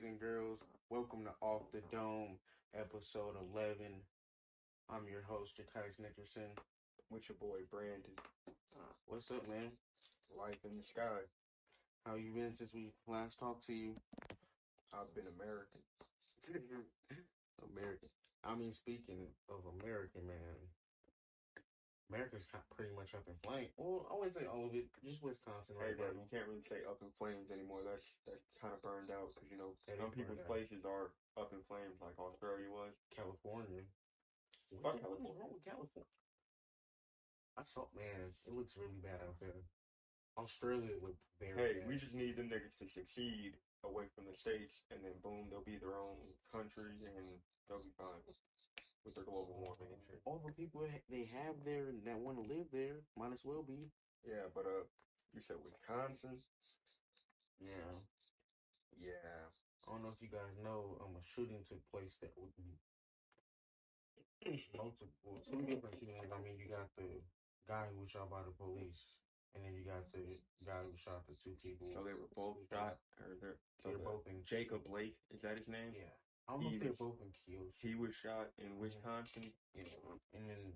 boys and girls. Welcome to Off the Dome, episode 11. I'm your host, Jakaiece and With your boy Brandon. What's up, man? Life in the sky. How you been since we last talked to you? I've been American. American. I mean, speaking of American, man, America's pretty much up in flames. Well, I wouldn't say all of it, just Wisconsin Hey, right bro, now. you can't really say up in flames anymore. That's kind of burned out because That some is people's burned out. places are up in flames, like Australia was. California. Fuck What is California. wrong with California? I saw, man, it looks really bad out there. Australia looked very Hey, bad. we just need them niggas to succeed away from the states, and then boom, they'll be their own country, and they'll be fine with their global warming and shit. All the people they have there that want to live there might as well be. Yeah, but you said Wisconsin. Yeah. Yeah. I don't know if you guys know, a shooting took place that would be multiple, two different shootings. I mean, you got the guy who was shot by the police, and then you got the guy who shot the two people. So they were both shot, or they're both in Jacob Blake, is that his name? Yeah. I don't know if they're both in Kenosha. He was shot in Wisconsin. Yeah. And then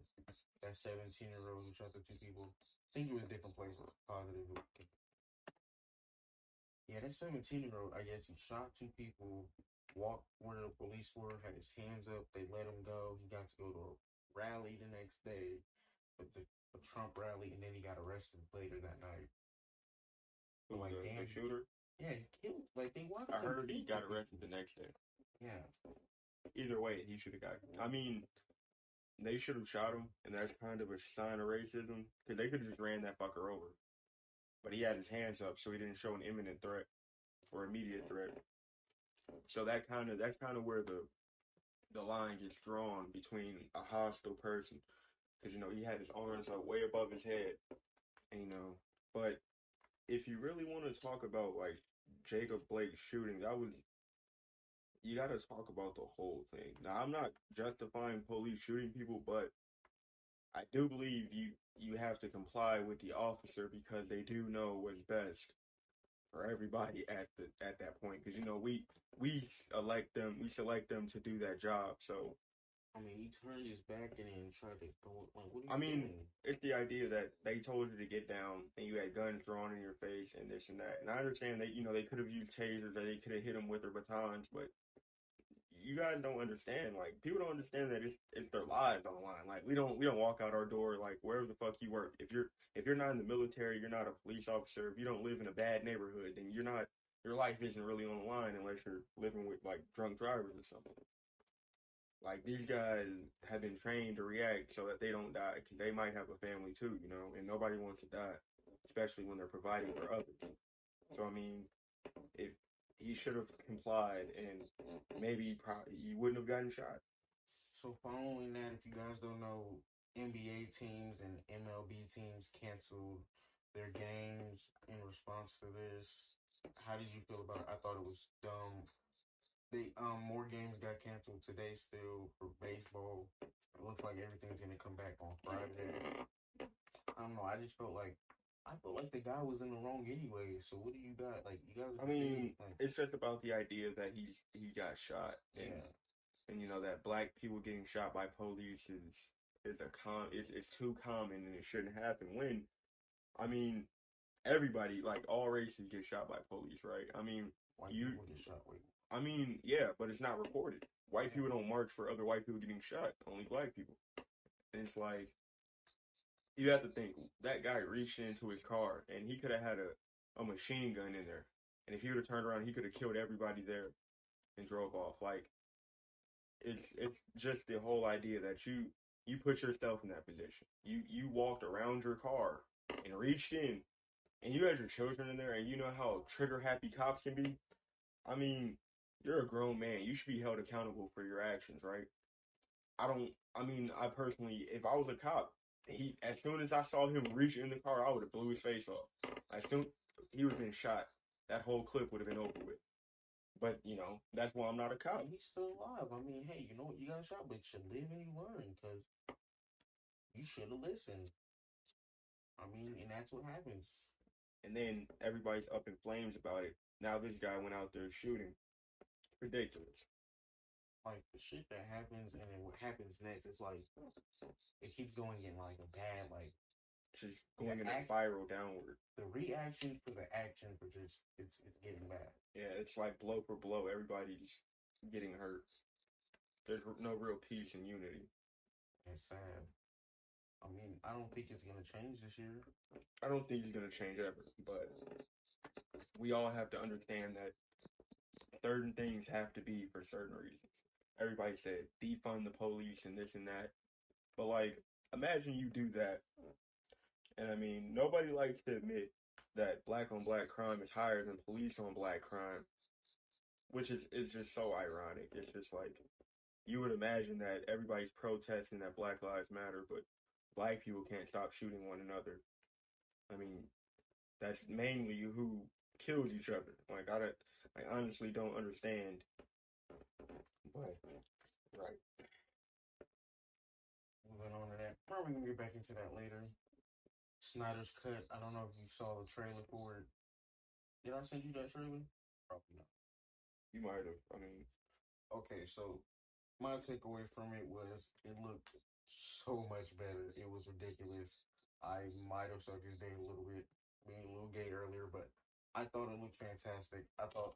that 17-year-old who shot the two people, I think it was different places, positive. Yeah, that 17-year-old, I guess he shot two people, walked where the police were, had his hands up, they let him go. He got to go to a rally the next day, a Trump rally, and then he got arrested later that night. Who, like, the shooter? Yeah, he killed, like, they watched I him heard he got people. arrested the next day. Yeah. Either way, he should have got. I mean, they should have shot him, and that's kind of a sign of racism, because they could have just ran that fucker over. But he had his hands up, so he didn't show an imminent threat or immediate threat. So that's kind of where the line gets drawn between a hostile person, because he had his arms up way above his head, and, But if you really want to talk about like Jacob Blake's shooting, you got to talk about the whole thing. Now, I'm not justifying police shooting people, but I do believe you have to comply with the officer because they do know what's best for everybody at that point. Because we select them to do that job. So I mean, he turned his back and then tried to go. Like, what are you I mean, doing? it's the idea that they told you to get down and you had guns drawn in your face and this and that. And I understand that they could have used tasers or they could have hit them with their batons, but you guys don't understand. Like, people don't understand that it's their lives on the line. Like, we don't walk out our door like wherever the fuck you work. If you're not in the military, you're not a police officer. If you don't live in a bad neighborhood, then you're not. Your life isn't really on the line unless you're living with like drunk drivers or something. Like, these guys have been trained to react so that they don't die because they might have a family too, and nobody wants to die, especially when they're providing for others. So I mean, if he should have complied, and maybe he wouldn't have gotten shot. So following that, if you guys don't know, NBA teams and MLB teams canceled their games in response to this. How did you feel about it? I thought it was dumb. More games got canceled today still for baseball. It looks like everything's gonna come back on Friday. I don't know. I felt like the guy was in the wrong anyway. So what do you got? Like, you guys? I mean, it's just about the idea that he got shot. Yeah. And that black people getting shot by police it's too common and it shouldn't happen. When, I mean, everybody, like, all races get shot by police, right? I mean, white people get shot. I mean, yeah, but it's not reported. White people don't march for other white people getting shot. Only black people. And it's like, you have to think, that guy reached into his car and he could have had a machine gun in there. And if he would have turned around, he could have killed everybody there and drove off. Like, it's just the whole idea that you put yourself in that position. You walked around your car and reached in, and you had your children in there, and you know how trigger happy cops can be. I mean, you're a grown man. You should be held accountable for your actions, right? I personally, if I was a cop, as soon as I saw him reach in the car, I would have blew his face off. As soon he would have been shot, that whole clip would have been over with. But, that's why I'm not a cop. He's still alive. I mean, hey, you know what? You got shot, but you live and you learn, because you should have listened. I mean, and that's what happens. And then everybody's up in flames about it. Now this guy went out there shooting. Ridiculous. Like the shit that happens and then what happens next, it's like it keeps going in like a bad like Just going in a spiral downward. The reaction for the action for just it's getting bad. Yeah, it's like blow for blow. Everybody's getting hurt. There's no real peace and unity. It's sad. I mean, I don't think it's gonna change this year. I don't think it's gonna change ever, but we all have to understand that certain things have to be for certain reasons. Everybody said defund the police and this and that, but like, imagine you do that, and I mean, nobody likes to admit that black on black crime is higher than police on black crime, which is just so ironic. It's just like you would imagine that everybody's protesting that Black Lives Matter, but black people can't stop shooting one another. I mean, that's mainly who kills each other. Like I honestly don't understand. But right. Moving on to that. Probably gonna get back into that later. Snyder's Cut. I don't know if you saw the trailer for it. Did I send you that trailer? Probably not. You might have. I mean, okay, so my takeaway from it was it looked so much better. It was ridiculous. I might have sucked his dick a little bit, being a little gay earlier, but I thought it looked fantastic. I thought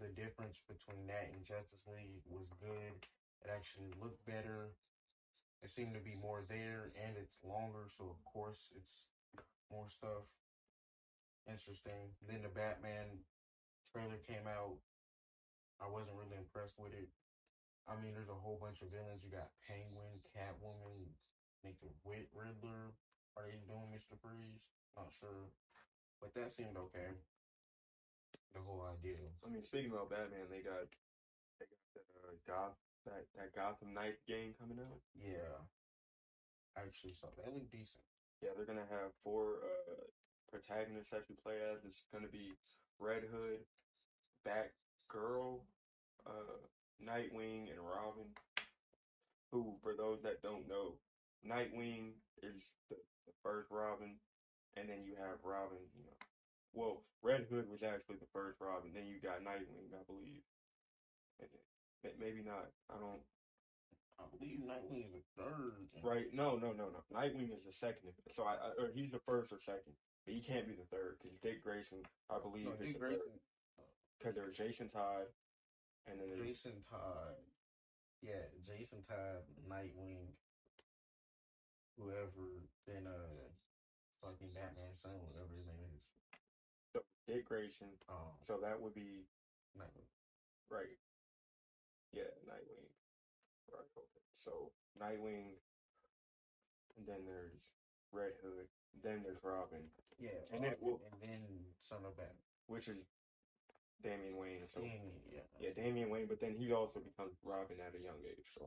the difference between that and Justice League was good. It actually looked better. It seemed to be more there, and it's longer, so of course it's more stuff. Interesting. Then the Batman trailer came out. I wasn't really impressed with it. I mean, there's a whole bunch of villains. You got Penguin, Catwoman, I think the Riddler. Are they doing Mr. Freeze? Not sure. But that seemed okay. The whole idea. I mean, speaking about Batman, they got that Gotham Knights game coming out. Yeah. I actually saw that. It looked decent. Yeah, they're gonna have 4 protagonists that you play as. It's gonna be Red Hood, Batgirl, Nightwing, and Robin. Who, for those that don't know, Nightwing is the first Robin, and then you have Robin. You know, well, Red Hood was actually the first Robin. Then you got Nightwing, I believe. And maybe not. I believe Nightwing is the third. Right? No. Nightwing is the second. So or he's the first or second. But he can't be the third because Dick Grayson, I believe, is the third. Because there's Jason Todd, and then Jason Todd. Yeah, Jason Todd, Nightwing, whoever, then fucking Batman's son, whatever his name is. So Dick Grayson. So that would be Nightwing. Right. Yeah, Nightwing. Right. Okay. So Nightwing, and then there's Red Hood, then there's Robin. Yeah, and then Son of Batman, which is Damian Wayne. So yeah, Damian Wayne. But then he also becomes Robin at a young age. So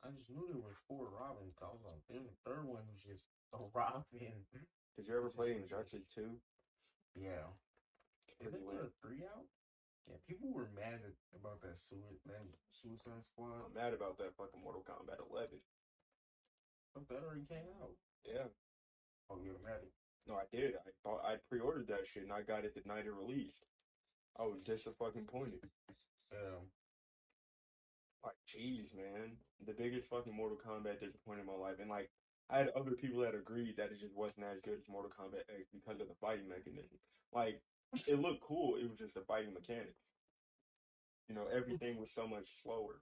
I just knew there was 4 Robins. I was like, the third one was just a Robin. Did you ever play Injustice 2? Yeah. Isn't there a 3 out? Yeah, people were mad about that Suicide Squad. I'm mad about that fucking Mortal Kombat 11. Oh, that already came out. Yeah. Oh, you're mad? No, I did. I pre-ordered that shit and I got it the night it released. I was disappointed. Yeah. Like, jeez, man. The biggest fucking Mortal Kombat disappointment in my life. And like, I had other people that agreed that it just wasn't as good as Mortal Kombat X because of the fighting mechanism. Like, it looked cool. It was just the fighting mechanics. You know, everything was so much slower.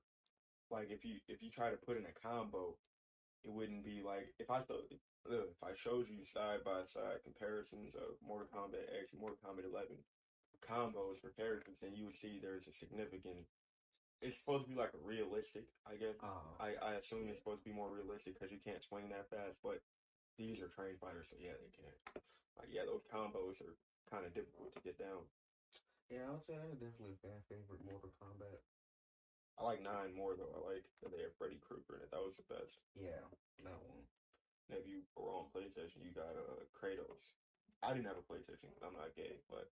Like if you try to put in a combo, it wouldn't be like if I showed you side by side comparisons of Mortal Kombat X and Mortal Kombat 11 combos for characters, then you would see there's a significant. It's supposed to be like a realistic, I guess. I assume it's supposed to be more realistic because you can't swing that fast, but these are trained fighters, so yeah, they can. Like, yeah, those combos are kind of difficult to get down. Yeah, I would say that's definitely a fan favorite Mortal Kombat. I like 9 more though. I like that they have Freddy Krueger in it. That was the best. Yeah, that one. And if you were on PlayStation, you got Kratos. I didn't have a PlayStation because I'm not gay, but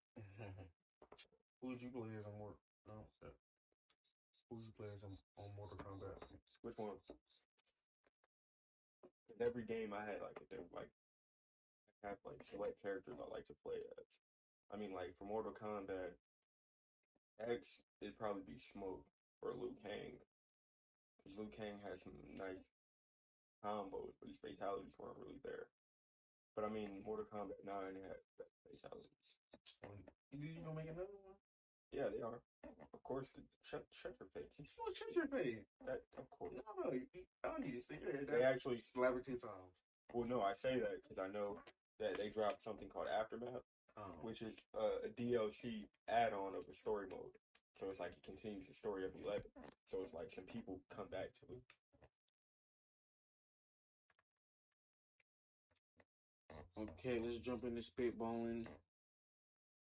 who would you play as on Mortal Kombat? Which one? In every game I had I have like select characters I like to play as. I mean, like for Mortal Kombat X, it'd probably be Smoke or Liu Kang. Because Liu Kang had some nice combos, but his fatalities weren't really there. But I mean, Mortal Kombat 9 had fatalities. You gonna make another one? Yeah, they are. Of course, shut your face. What shut your face? Of course. No, I don't need to say that. They actually slap it 2 times. Well, no, I say that because I know that they dropped something called Aftermath, which is a DLC add-on of the story mode. So it's like it continues the story of 11. So it's like some people come back to it. Okay, let's jump into spitballing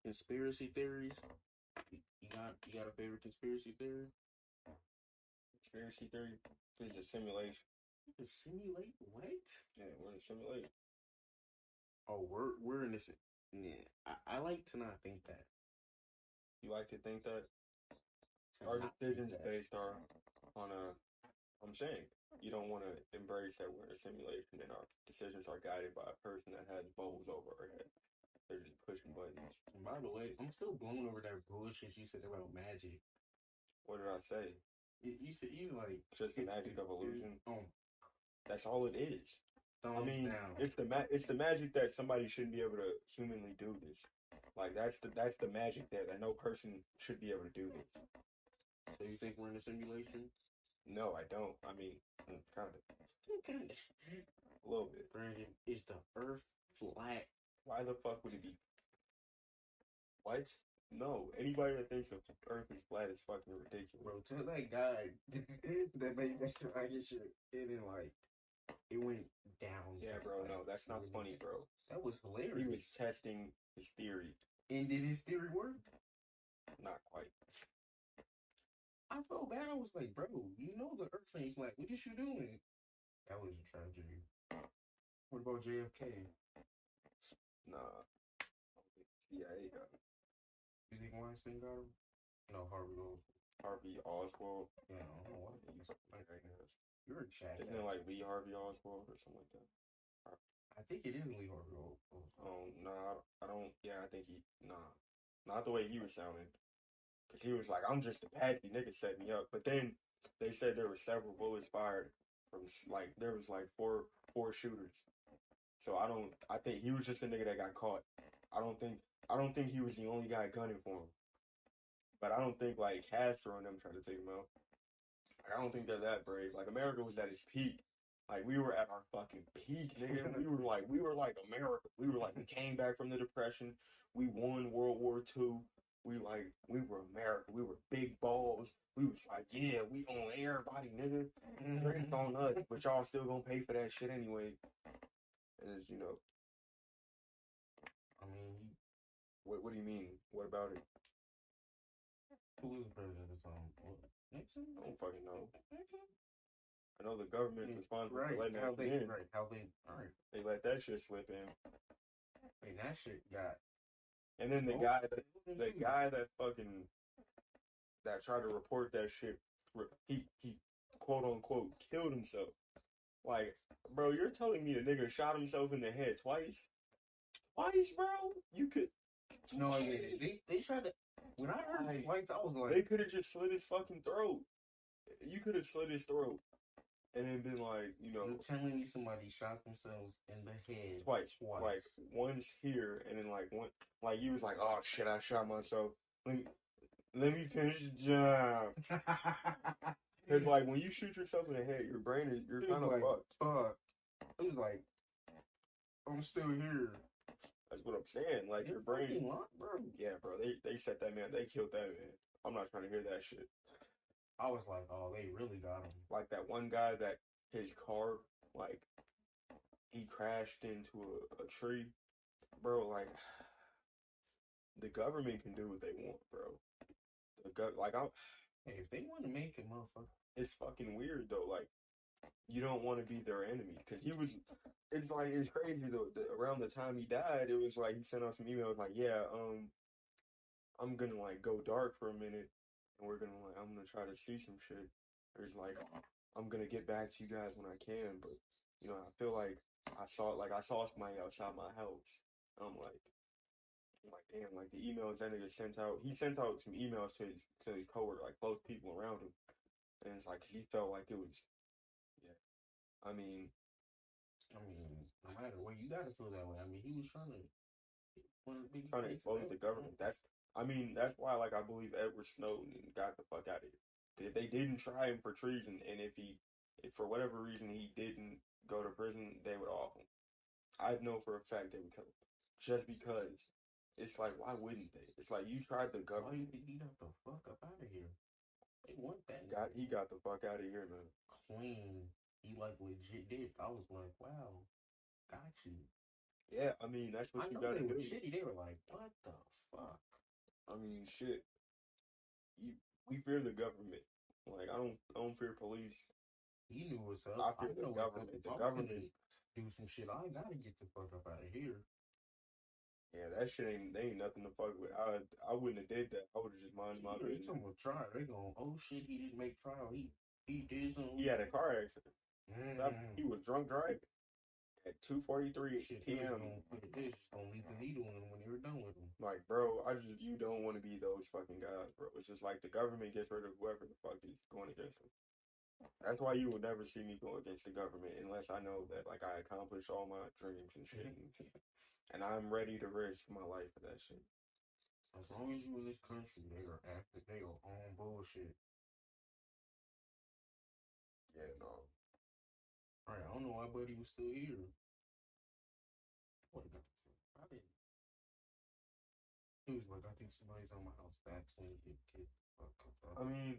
conspiracy theories. You got a favorite conspiracy theory? Conspiracy theory is a simulation. To simulate what? Yeah, we're in a simulation. Oh, we're in this. Yeah, I like to not think that. You like to think that our decisions based on I'm saying you don't want to embrace that we're in a simulation and our decisions are guided by a person that has bowls over our head. They're just pushing buttons. And by the way, I'm still blown over that bullshit you said about magic. What did I say? You said you like just the magic of illusion. Oh, that's all it is. I mean, down. it's the magic that somebody shouldn't be able to humanly do this. Like that's the magic there that no person should be able to do this. So you think we're in a simulation? No, I don't. I mean, kind of. A little bit. Brandon, is the Earth flat? Why the fuck would it be? What? No. Anybody that thinks the Earth is flat is fucking ridiculous. Bro, tell that guy that made that shit and then like it went down. Yeah, bro. No, that's not funny, bro. That was hilarious. He was testing his theory. And did his theory work? Not quite. I felt bad. I was like, bro, you know the Earth ain't flat. What is you doing? That was a tragedy. What about JFK? Nah. Yeah, he got him. You think Weinstein got him? No, Harvey Oswald. Yeah, I don't know what he's like right now. You're a chat. Isn't it like Lee Harvey Oswald or something like that? I think it is Lee Harvey Oswald. Oh, nah, I don't. Yeah, I think not the way he was sounding. Because he was like, I'm just a patchy nigga, set me up. But then they said there were several bullets fired from, like, there was like four shooters. So I think he was just a nigga that got caught. I don't think he was the only guy gunning for him. But I don't think, like, Castro and them tried to take him out. Like, I don't think they're that brave. Like, America was at its peak. Like, we were at our fucking peak, nigga. We were like America. We came back from the Depression. We won World War II. We were America. We were big balls. We was like, yeah, we on everybody, nigga. Drinks on us, but y'all still gonna pay for that shit anyway. As you know. I mean, what do you mean? What about it? Who was the president at the time? Nixon? I don't fucking know. I know the government responsible for letting that shit in. They let that shit slip in. And that shit got. And then the guy that fucking that tried to report that shit, he quote unquote killed himself. Like, bro, you're telling me a nigga shot himself in the head twice? Twice, bro? You could. No, I mean, they tried to. When I heard twice, I was like, they could have just slit his fucking throat. You could have slit his throat. And then been like, you know. You're telling me somebody shot themselves in the head twice. Like, once here, and then like one, like you was like, oh shit, I shot myself. Let me finish the job. Cause like when you shoot yourself in the head, your brain you're kind of fucked. It was like, I'm still here. That's what I'm saying. Like your brain, bro. Yeah, bro. They set that man. They killed that man. I'm not trying to hear that shit. I was like, oh, they really got him. Like that one guy that his car, like, he crashed into a tree. Bro, like, the government can do what they want, bro. Hey, if they want to make it, motherfucker. It's fucking weird, though. Like, you don't want to be their enemy. Because it's crazy, though. Around the time he died, it was like, he sent out some emails like, yeah, I'm gonna, like, go dark for a minute. And I'm gonna try to see some shit. There's like, I'm gonna get back to you guys when I can, but you know, I feel like I saw somebody outside my house. I'm like, Like, damn, like the emails that nigga sent out. He sent out some emails to his coworker, like close people around him, and it's like 'cause he felt like it was. Yeah, I mean, no matter what, you gotta feel that way. I mean, he was trying to one of the biggest trying to fakes expose ever. the government. That's why, like, I believe Edward Snowden got the fuck out of here. If they didn't try him for treason, and if for whatever reason he didn't go to prison, they would off him. I know for a fact they would kill him, just because. It's like, why wouldn't they? It's like you tried the Why you government. think he got the fuck up out of here? They want that He got the fuck out of here, man. clean. He like legit did. I was like, wow, got you. Yeah, I mean that's what I you know gotta they were do. shitty. They were like, what the fuck? I mean, shit. We fear the government. Like I don't fear police. He knew what's up. I fear the know government. what's up. If The I was government. gonna do some shit, I gotta get the fuck up out of here. Yeah, that shit ain't nothing to fuck with. I wouldn't have did that. I would have just minded my business. Someone trial. They going, oh shit, he didn't make trial. He did something. He had a car accident. He was drunk driving at 2:43 p.m. They just gonna leave the needle in him when they were done with him. Like, bro, you don't want to be those fucking guys, bro. It's just like the government gets rid of whoever the fuck is going against them. That's why you will never see me go against the government unless I know that like I accomplished all my dreams and shit, and I'm ready to risk my life for that shit. As long as you in this country, they are on bullshit. Yeah, no. All right, I don't know why Buddy was still here. What got the fuck? I didn't. He was like, I think somebody's on my house. That's when he get fuck up. I mean,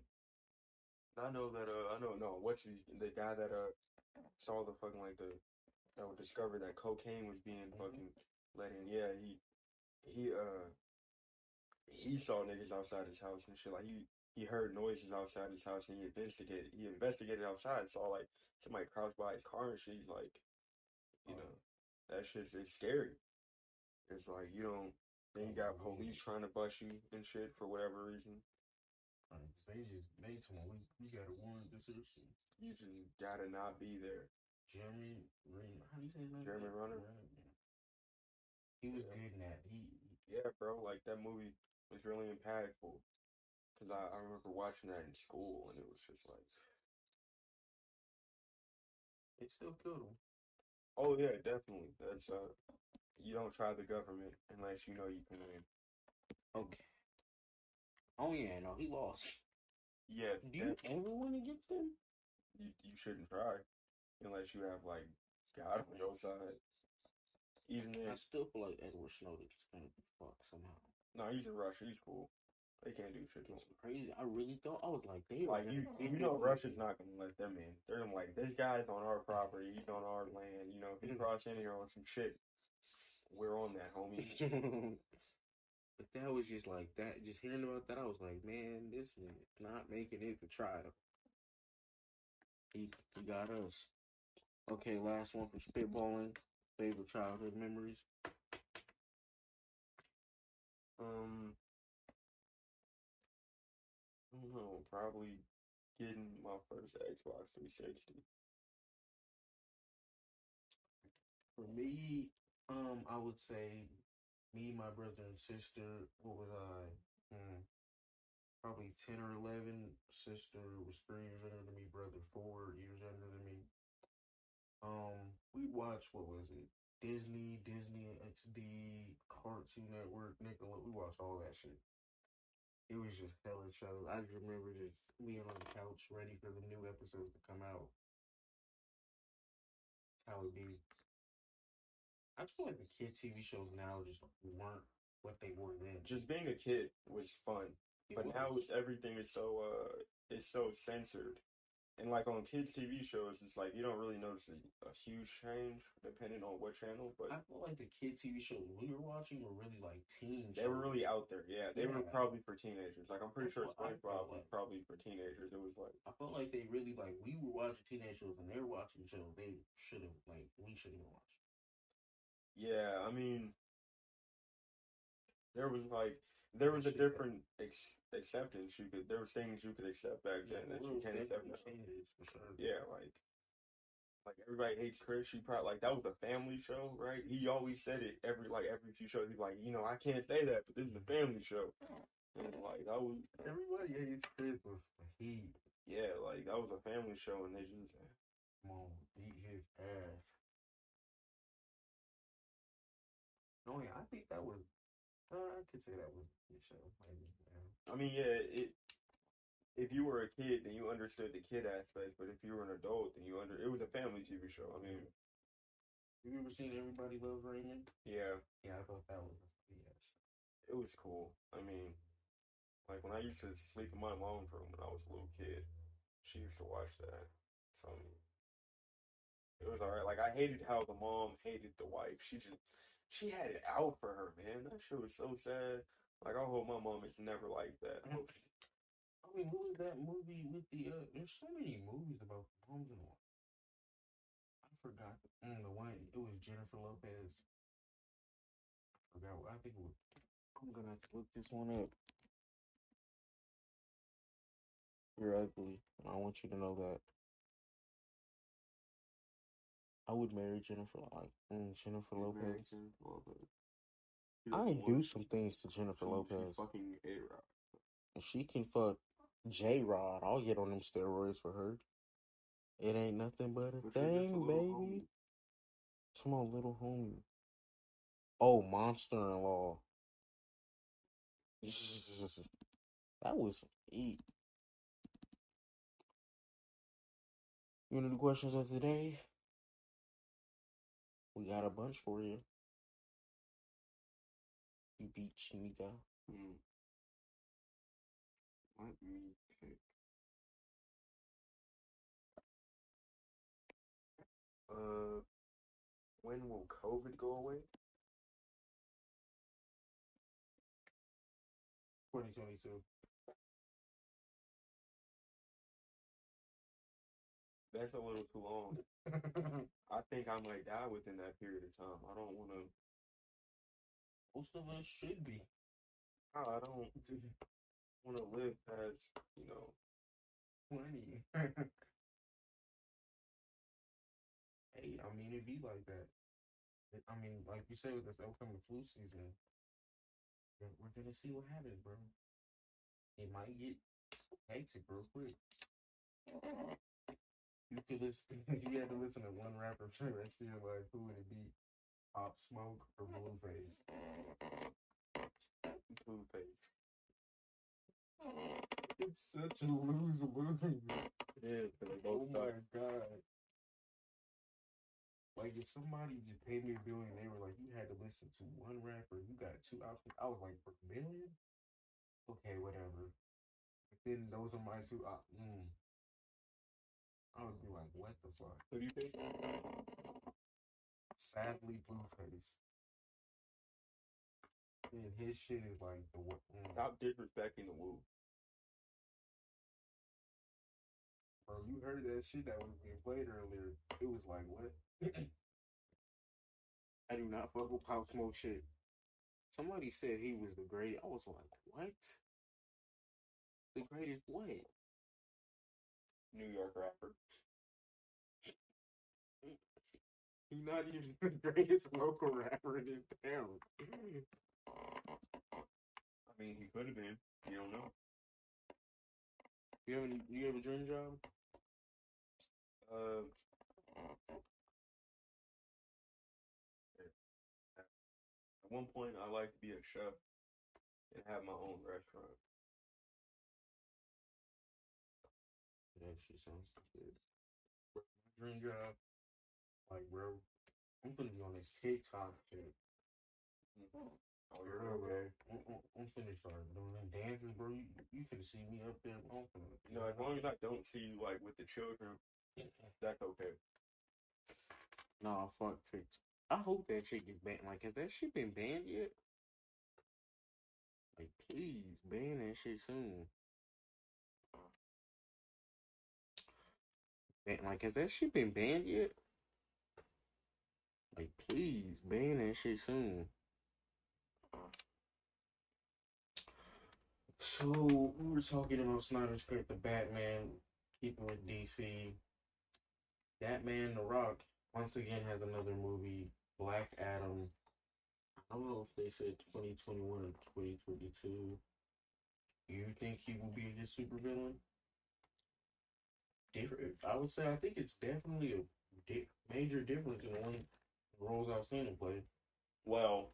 I know that no, what's the guy that saw the fucking like that would discover that cocaine was being fucking let in. Yeah, he saw niggas outside his house and shit. Like he heard noises outside his house and he investigated outside, saw like somebody crouched by his car and shit. He's like, you know, that shit's it's scary. It's like you don't then you got police trying to bust you and shit for whatever reason. They told me we got a warrant decision. You just gotta not be there. Jeremy Renner. How do you say his name? Jeremy Renner. He was good in that. Yeah, bro. Like that movie was really impactful because I remember watching that in school and it was just like it still killed him. Oh yeah, definitely. That's you don't try the government unless you know you can win. Okay. Oh yeah, no, he lost. Yeah. Do you ever win against him? You shouldn't try unless you have like God on your side. Even then, I still feel like Edward Snowden's gonna be fucked somehow. No, he's in Russia. He's cool. They can't do shit to him. It's crazy. I really thought I was like, they like you know Russia's not gonna let them in. They're gonna like this guy's on our property. He's on our land. You know, if he cross in here on some shit, we're on that, homie. But that was just like that. Just hearing about that, I was like, man, this is not making it to trial. He got us. Okay, last one from spitballing. Favorite childhood memories. I don't know. Probably getting my first Xbox 360. For me, I would say me, my brother and sister. What was I? Probably 10 or 11. Sister was 3 years younger than me. Brother 4 years younger than me. We watched, what was it? Disney XD, Cartoon Network, Nickelodeon. We watched all that shit. It was just hella shows. I just remember just being on the couch ready for the new episodes to come out. That's how it be. I just feel like the kid TV shows now just weren't what they were then. Just being a kid was fun, but now everything is so censored. And like on kids' TV shows, it's like you don't really notice a huge change depending on what channel. But I feel like the kid TV shows we were watching were really like teen. They were really out there. Yeah, they were probably for teenagers. Like I'm pretty sure SpongeBob was probably for teenagers. It was like I felt like they really like we were watching teenage shows and they were watching shows they should have we shouldn't have watched. Yeah, I mean, there was a different acceptance there was things you could accept back then that you can't accept now. For sure. Yeah, like Like everybody hates Chris. She probably like that was a family show, right? He always said it every few shows. He's like, I can't say that, but this is a family show. And like that was Everybody hates Chris was heat. yeah, like that was a family show, and they just Come on, beat his ass. No, yeah, I think that was. I could say that was a good show. Maybe. Yeah. I mean, yeah, if you were a kid, then you understood the kid aspect, but if you were an adult, then it was a family TV show. I mean, Have you ever seen Everybody Loves Raymond? yeah, Yeah, I thought that was a yes. it was cool. I mean, like when I used to sleep in my mom's room when I was a little kid, she used to watch that. So I mean, it was alright. Like I hated how the mom hated the wife. She had it out for her, man. That shit was so sad. Like I hope my mom is never like that. I mean, what was that movie with the? There's so many movies about moms and wives. I forgot the one. It was Jennifer Lopez. I forgot. I think it was. I'm gonna have to look this one up. You're ugly. I want you to know that. I would marry Jennifer. Jennifer Lopez. Jennifer Lopez. I do some things to Jennifer Lopez. She's fucking A-Rod. And she can fuck J-Rod. I'll get on them steroids for her. It ain't nothing but a thing, baby. Come on, little homie. Oh, Monster-in-Law. That was eat. You know the questions of today? We got a bunch for you. You beat Chinika. Let me pick. When will COVID go away? 2022. That's a little too long. I think I might die within that period of time. I don't want to. Most of us should be. I don't want to live past, 20. Hey, I mean, it'd be like that. I mean, like you said, with this upcoming flu season, we're gonna see what happens, bro. It might get hectic real quick. You could listen. You had to listen to one rapper for the rest of your life. Who would it be? Pop Smoke or Blueface? Blueface. It's such a lose-lose. Yeah, oh my god. Like, if somebody just paid me $1 billion, they were like, you had to listen to one rapper, you got 2 options. I was like, for $1 million? Okay, whatever. But then those are my 2 options. I would be like, what the fuck? Who do you think? Sadly, Blueface. And his shit is like the what? Stop disrespecting the Woo. Bro, you heard that shit that was being played earlier. It was like, what? I do not fuck with Pop Smoke shit. Somebody said he was the greatest. I was like, what? The greatest what? New York rapper. He's not even the greatest local rapper in this town. I mean, he could have been. You don't know. You have a dream job? At one point, I like to be a chef and have my own restaurant. That shit sounds good. My dream job, like, bro, I'm gonna be on this TikTok shit. Oh, you're okay. I'm finna start doing them dances, bro. You finna see me up there. As long as I don't see you like with the children, that's okay. Nah, fuck TikTok. I hope that shit gets banned. Like, has that shit been banned yet? Like, please ban that shit soon. Like, has that shit been banned yet? Like, please ban that shit soon. So we were talking about Snyder's Cut, the Batman, keeping with DC. that man, The Rock, once again has another movie, Black Adam. I don't know if they said 2021 or 2022. You think he will be his supervillain? Different. I would say I think it's definitely a major difference in the one roles I've seen him play. Well,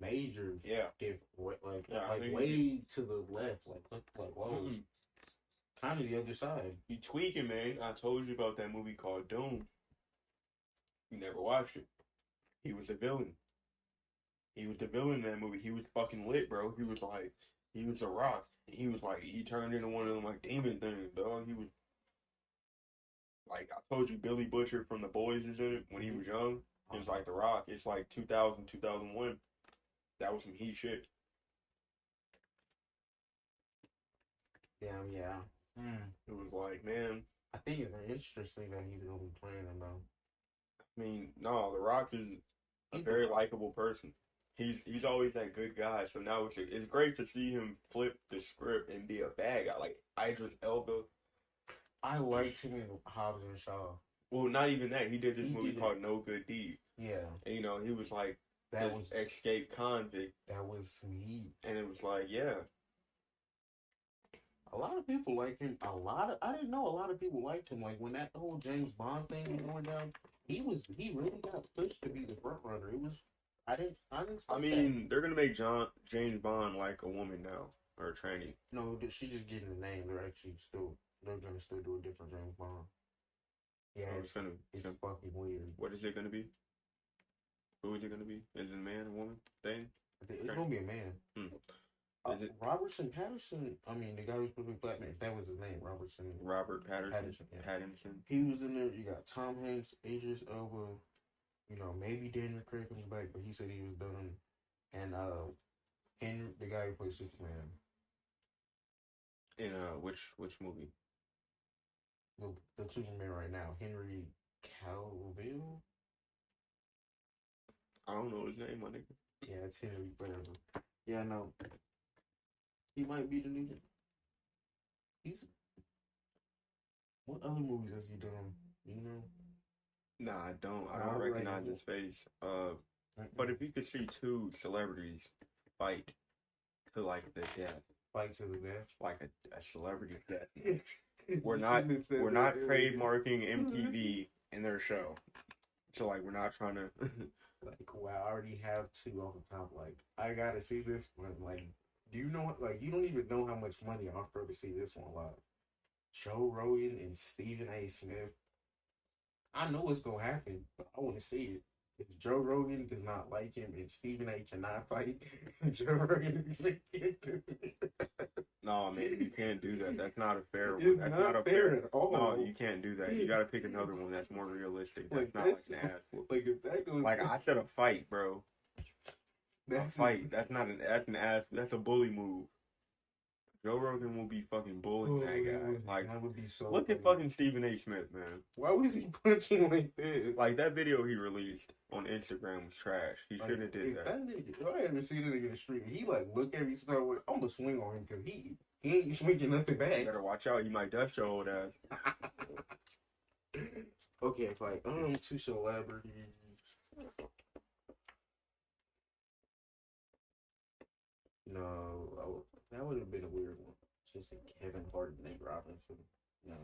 major, yeah, different. Like yeah, way to the left. Like whoa, kind of the other side. You tweaking, man. I told you about that movie called Doom. You never watched it. He was a villain. He was the villain in that movie. He was fucking lit, bro. He was a rock. He was like, he turned into one of them like demon things, dog. He was like, I told you, Billy Butcher from The Boys is in it when he was young. It was like The Rock. It's like 2000, 2001. That was some heat shit. Damn, yeah. It was like, man. I think it's interesting that he's gonna be playing him though. I mean, no, The Rock is a very likable person. He's always that good guy. So now it's great to see him flip the script and be a bad guy. Like Idris Elba. I liked him in Hobbs and Shaw. Well, not even that. He did this movie called No Good Deed. Yeah. And, you know, he was like that was escaped convict. That was some heat. And it was like, yeah. A lot of people like him. I didn't know a lot of people liked him. Like when that whole James Bond thing was going down, he really got pushed to be the front runner. It was I didn't I mean, they're gonna make James Bond like a woman now or a tranny. No, she's just getting the name. They're gonna still do a different James Bond. Yeah, it's fucking weird. What is it gonna be? Who is it gonna be? Is it a man, a woman, thing? It's gonna be a man. Robertson Patterson. I mean, the guy who's supposed to be Batman. That was his name, Robert Pattinson. Yeah. Pattinson. He was in there. You got Tom Hanks, Idris Elba. You know, maybe Daniel Craig comes back, but he said he was done. And Henry, the guy who plays Superman. In which movie? The Superman right now, Henry Cavill. I don't know his name, my nigga. Yeah, it's Henry, whatever. Yeah, no. He might be the new. What other movies has he done? You know? Nah, I don't. I don't recognize his face. But if you could see two celebrities fight to like the death. Fight to the death? Like a celebrity death. We're not trademarking MTV in their show. So like we're not trying to like wow, I already have two off the top. Like I gotta see this one. Like, do you know? Like you don't even know how much money I offer to see this one live. Joe Rogan and Stephen A. Smith. I know what's gonna happen, but I want to see it. If Joe Rogan does not like him and Stephen A. cannot fight, Joe Rogan. No, man, you can't do that. That's not a fair one. That's not a fair at all. No, you can't do that. You gotta pick another one that's more realistic. That's not like an ass. Like if that goes. Like I said, a fight, bro. A fight. That's not an. That's an ass. That's a bully move. Joe Rogan will be fucking bullying that guy. Like, that would be so. Look at fucking Stephen A. Smith, man. Why was he punching like this? Like that video he released on Instagram was trash. He shouldn't have did that. I haven't seen it in the street. He like look at me, start with, I'm gonna swing on him because he ain't swinging nothing back. You better watch out. You might dust your old ass. Okay, like two celebrities. No, that would have been a weird one. Just a Kevin Hart and Nate Robinson. No.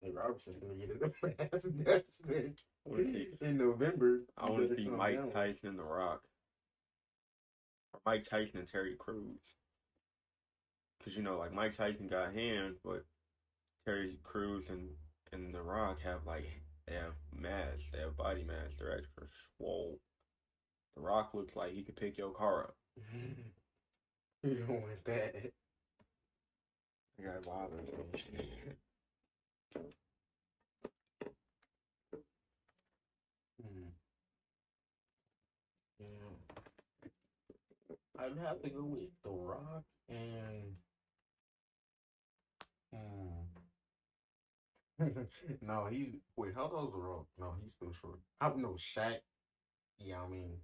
Nate Robinson's gonna get it in November. I want to see Mike Tyson and The Rock. Or Mike Tyson and Terry Crews. Because, you know, like Mike Tyson got hands, but Terry Crews and The Rock have they have masks. They have body masks. They're extra swole. The Rock looks like he could pick your car up. You don't want that. That guy bothers me. Yeah. I'd have to go with The Rock and. No, wait, how old's The Rock? No, he's still short. No, Shaq. Yeah, I mean.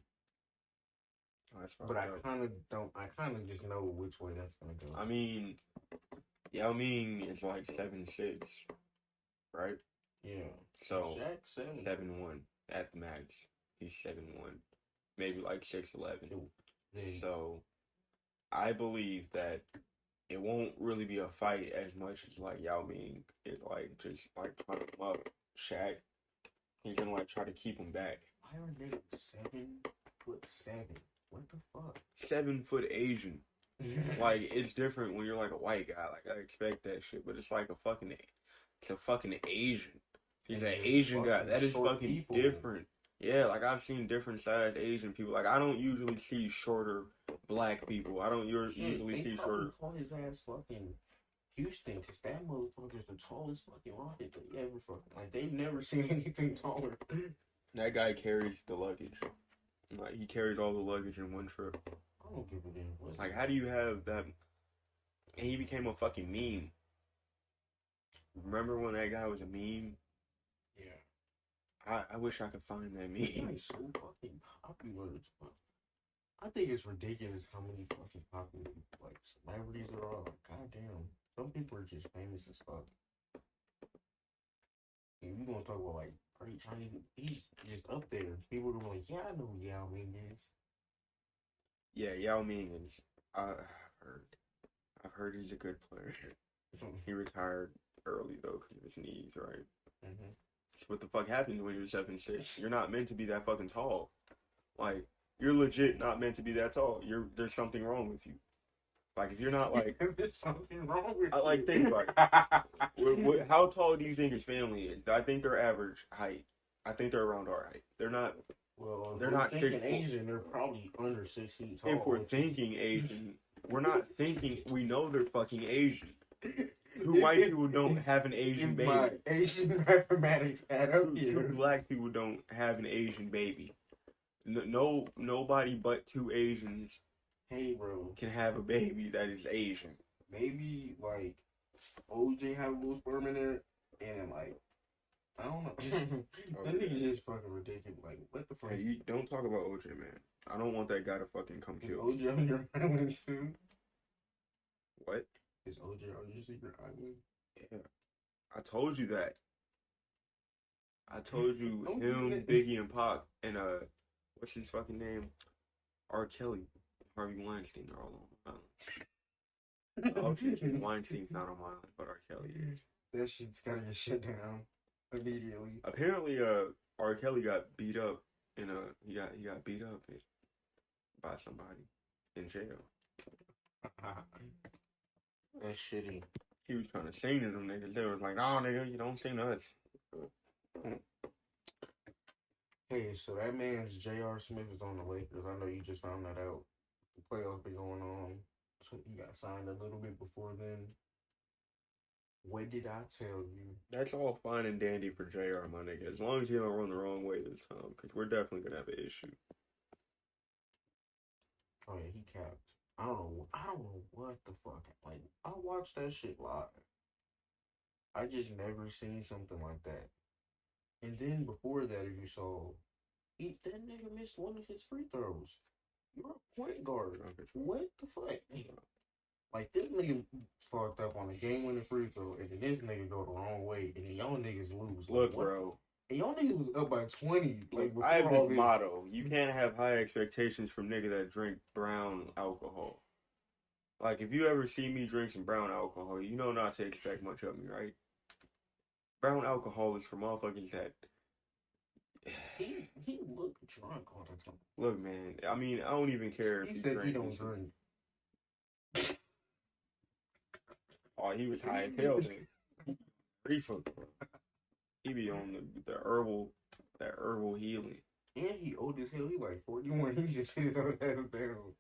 But I kind of just know which way that's gonna go. I mean, Yao Ming is like 7'6", right? Yeah. So Shaq 7. 7'1" at the max. He's 7'1", maybe like 6'11". So I believe that it won't really be a fight as much as like Yao Ming is like just like trying to come up. Shaq, he's gonna like try to keep him back. Why are they 7'7"? What the fuck? 7-foot Asian. Like it's different when you're like a white guy. Like I expect that shit, but it's like it's a fucking Asian. He's an Asian guy. That is fucking people. Different. Yeah, like I've seen different sized Asian people. Like I don't usually see shorter black people. I don't usually see shorter. Call his ass fucking Houston, because that motherfucker's the tallest fucking rocket they ever fucking. Like they've never seen anything taller. That guy carries the luggage. Like he carries all the luggage in one trip. I don't give a damn. Like how do you have that? And he became a fucking meme. Remember when that guy was a meme? Yeah. I wish I could find that meme. He's so fucking popular. I think it's ridiculous how many fucking popular like celebrities there are. Like, goddamn, some people are just famous as fuck. And you gonna talk about like great Chinese? He's just up there. People are like, yeah, I know who Yao Ming is. Yeah, Yao Ming is. I've heard he's a good player. He retired early though because of his knees, right? Mm-hmm. What the fuck happens when you're 7'6"? You're not meant to be that fucking tall. Like you're legit not meant to be that tall. There's something wrong with you. Like if you're not like there's something wrong with I like you. think like how tall do you think his family is? I think their average height. I think they're around our height. They're not. Well, they're not thinking Asian. They're probably under 6 feet tall. If we're thinking Asian, we're not thinking. We know they're fucking Asian. Two white people don't have an Asian baby. My Asian mathematics add up here. Two black people don't have an Asian baby. No, nobody but two Asians. Hey, bro, can have a baby that is Asian. Maybe like OJ have a little sperm in there, and like I don't know. That nigga is fucking ridiculous. Like what the fuck? Hey, you don't talk about OJ, man. I don't want that guy to fucking come kill. OJ on your island too? What? Is OJ on your secret island? Yeah, I told you that. I told you him, Biggie, and Pac, and what's his fucking name? R. Kelly, Harvey Weinstein are all on my island. Okay, Weinstein's not on my island, but R. Kelly is. That shit's gotta get shut down immediately. Apparently, R. Kelly got beat up he got beat up by somebody in jail. That's shitty. He was trying to sing to them niggas. They was like, "No, nigga, you don't sing to us." Hey, so that man's J.R. Smith is on the Lakers. I know you just found that out. The playoffs be going on. So he got signed a little bit before then. What did I tell you? That's all fine and dandy for JR, my nigga. As long as you don't run the wrong way this time, because we're definitely going to have an issue. Oh, yeah, he capped. I don't know what the fuck. Like, I watched that shit live. I just never seen something like that. And then before that, if you saw, that nigga missed one of his free throws. You're a point guard. What the fuck? Like, this nigga fucked up on a game-winning free throw, and then this nigga go the wrong way, and then y'all niggas lose. Look, bro. And y'all niggas was up by 20. Like, I have this motto. You can't have high expectations from nigga that drink brown alcohol. Like, if you ever see me drink some brown alcohol, you know not to expect much of me, right? Brown alcohol is for motherfuckers that... He looked drunk all the time. Look, man, I mean, I don't even care if he said he don't drink. Oh, he was high as hell then. Reefer. He be on the herbal, that herbal healing. And he old as hell. He like 41. He just hit his own ass down.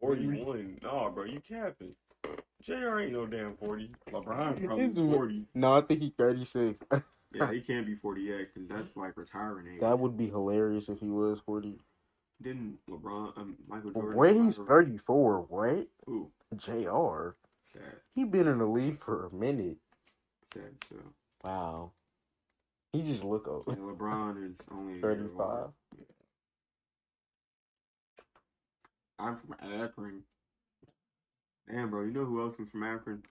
41? Nah, bro, you capping. JR ain't no damn 40. LeBron probably 40. No, I think he 36. Yeah, he can't be 40 yet because that's like retiring age. That would be hilarious if he was 40. Didn't LeBron, Michael Jordan... Brady's 34, what? Who? JR. Sad. He been in the league for a minute. Sad, so. Wow. He just look old. And LeBron is only 35. Yeah. I'm from Akron. Damn, bro, you know who else was from Akron?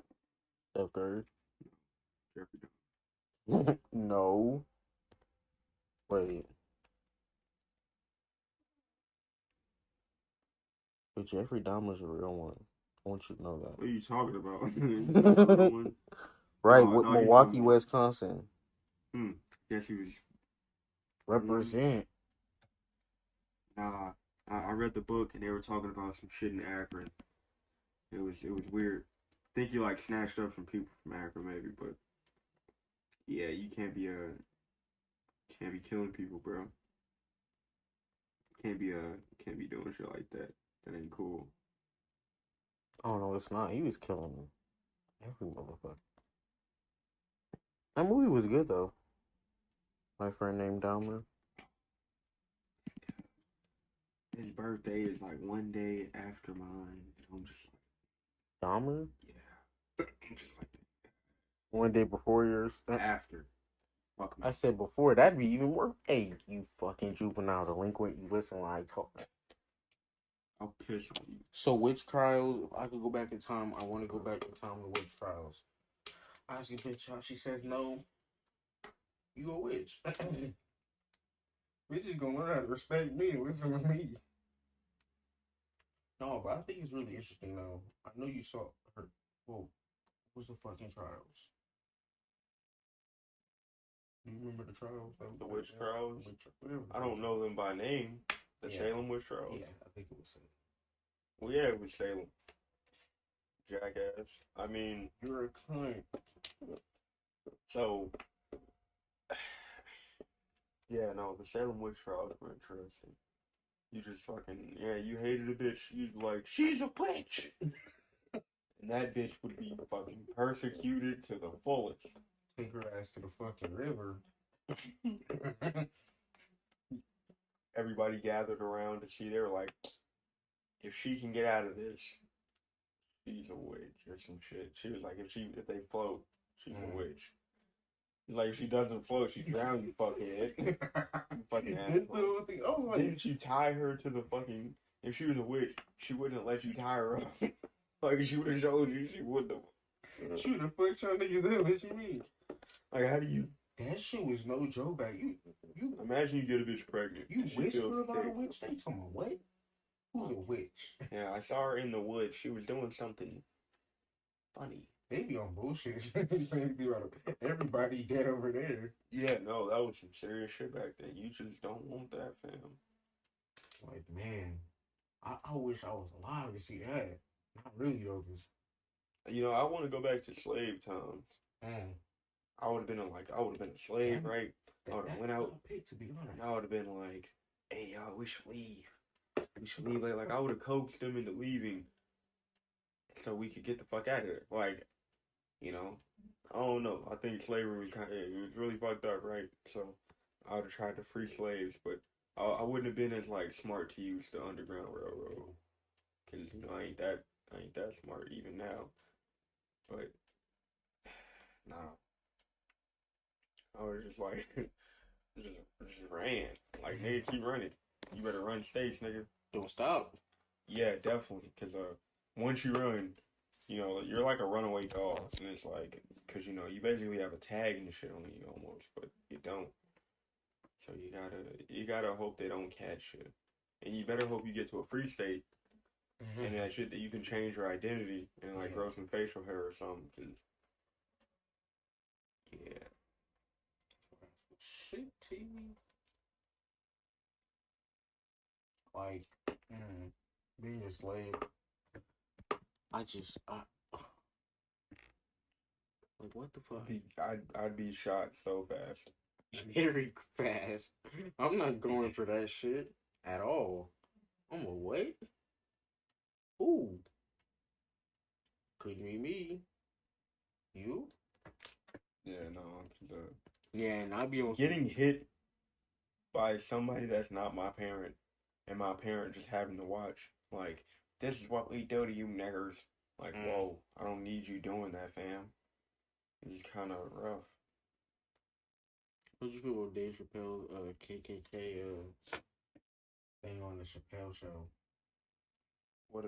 Steph Curry. Jeffrey Dahmer. No. Wait. But Jeffrey Dahmer's a real one. I want you to know What are you talking about? that. Right, No, with no, he's Milwaukee, from. Wisconsin. Guess he was. Represent. Nah, I read the book and they were talking about some shit in Akron. It was weird. I think he like snatched up some people from Akron maybe, but yeah, you can't be killing people, bro. Can't be doing shit like that. That ain't cool. Oh no, it's not. He was killing every motherfucker. That movie was good though. My friend named Dahmer. His birthday is like one day after mine, and I'm just like, Dahmer? yeah. I'm just like One day before yours. after. Fuck me. I said before, that'd be even worse. Hey, you fucking juvenile delinquent, you listen when I talk. I'll piss on you. So witch trials, if I could go back in time, I want to go back in time to witch trials. I ask you bitch out, she says no, you a witch. Bitch is gonna learn how to respect me and listen to me. No, but I think it's really interesting though. I know you saw her. Whoa, what's the fucking trials? Do you remember the trials? The witch trials? Whatever. I don't know them by name. The Salem witch trials? Yeah, I think it was Salem. Well, yeah, it was Salem. Jackass. I mean, you're a cunt. So, yeah, no, the Salem witch trials were interesting. You just fucking, yeah, you hated a bitch. You'd like, she's a witch! And that bitch would be fucking persecuted to the fullest. Take her ass to the fucking river. Everybody gathered around to see. They were like, if she can get out of this, she's a witch or some shit. She was like, if they float, she's a witch. He's like, if she doesn't float, she drowns, you fuckhead. You fucking asshole. Didn't you tie her to the fucking... If she was a witch, she wouldn't let you tie her up. Like, she would have showed you, she wouldn't have. She would have fucked your niggas up, what you mean? Like, how do you... That shit was no joke back. You imagine you get a bitch pregnant. You whisper about a witch? They talking about what? Who's a witch? Yeah, I saw her in the woods. She was doing something funny. They be on bullshit. Everybody dead over there. Yeah, no, that was some serious shit back then. You just don't want that, fam. Like, man, I wish I was alive to see that. Not really, though, because... You know, I want to go back to slave times. I would have been a slave, right? I would have went out. To be honest. I would have been like, hey, y'all, we should leave. We should leave. Like I would have coaxed them into leaving so we could get the fuck out of there. Like, you know, I don't know. I think slavery was it was really fucked up, right? So I would have tried to free slaves, but I wouldn't have been as like smart to use the Underground Railroad, because you know I ain't that smart even now. But nah, I was just like just ran. Like, nigga, keep running. You better run states, nigga. Don't stop. Yeah, definitely. Because once you run, you know, you're like a runaway dog. And it's like, because, you know, you basically have a tag and shit on you almost, but you don't. So you gotta hope they don't catch you. And you better hope you get to a free state. And that shit that you can change your identity and like grow some facial hair or something. Cause, yeah. Shit, TV. Like, being a slave. Like, what the fuck? I'd be shot so fast. Very fast. I'm not going for that shit at all. I'm gonna wait. Ooh. Couldn't be me. You? Yeah, no. Yeah, and I'd be on getting hit by somebody that's not my parent, and my parent just having to watch. Like, this is what we do to you niggers. Like, whoa, I don't need you doing that, fam. It's kind of rough. What'd you feel with Dave Chappelle, KKK, thing on the Chappelle show? What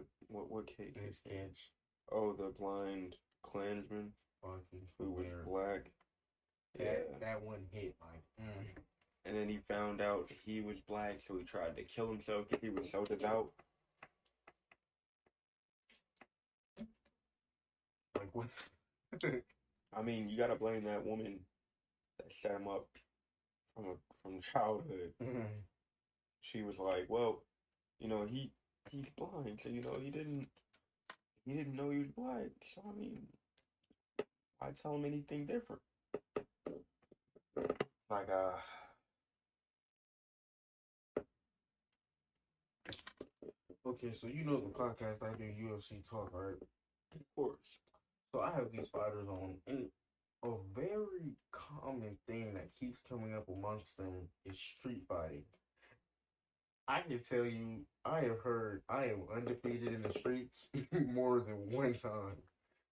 KKK? His sketch. Oh, the blind Klansman who was black. Yeah. that one hit, like, And then he found out he was black, so he tried to kill himself because he was so devout. like what? I mean, you gotta blame that woman that set him up from childhood. She was like, well, he's blind, so he didn't know he was blind. So I mean, I tell him anything different. Like Okay, so you know the podcast I do, UFC Talk, right? Of course. So I have these fighters on, and a very common thing that keeps coming up amongst them is street fighting. I can tell you, I am undefeated in the streets more than one time,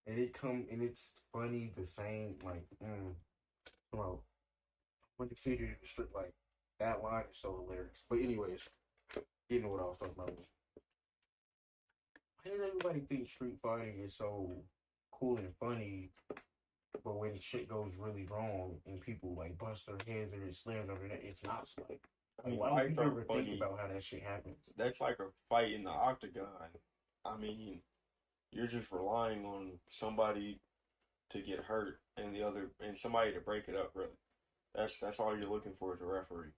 and it's funny the same, like, well, undefeated in the street, like that line is so hilarious. But anyways, you know what I was talking about. Why does everybody think street fighting is so cool and funny, but when shit goes really wrong and people like bust their heads or get slammed over that, it's not like. I mean, why do you ever funny. think about how that shit happens? That's like a fight in the octagon. I mean, you're just relying on somebody to get hurt and somebody to break it up. Really, that's all you're looking for as a referee.